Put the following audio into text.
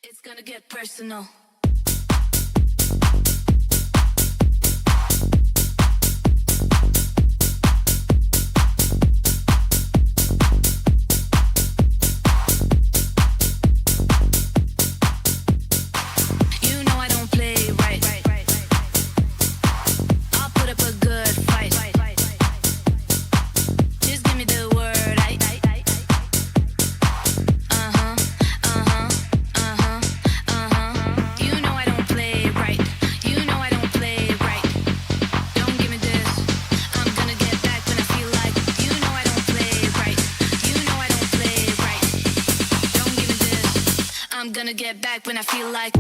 It's gonna get personal. You know I don't play right. I'll put up a good fight. Just give me the word. You know I don't play right. You know I don't play right. Don't give me this. I'm gonna get back when I feel like. You know I don't play right. You know I don't play right. Don't give me this. I'm gonna get back when I feel like.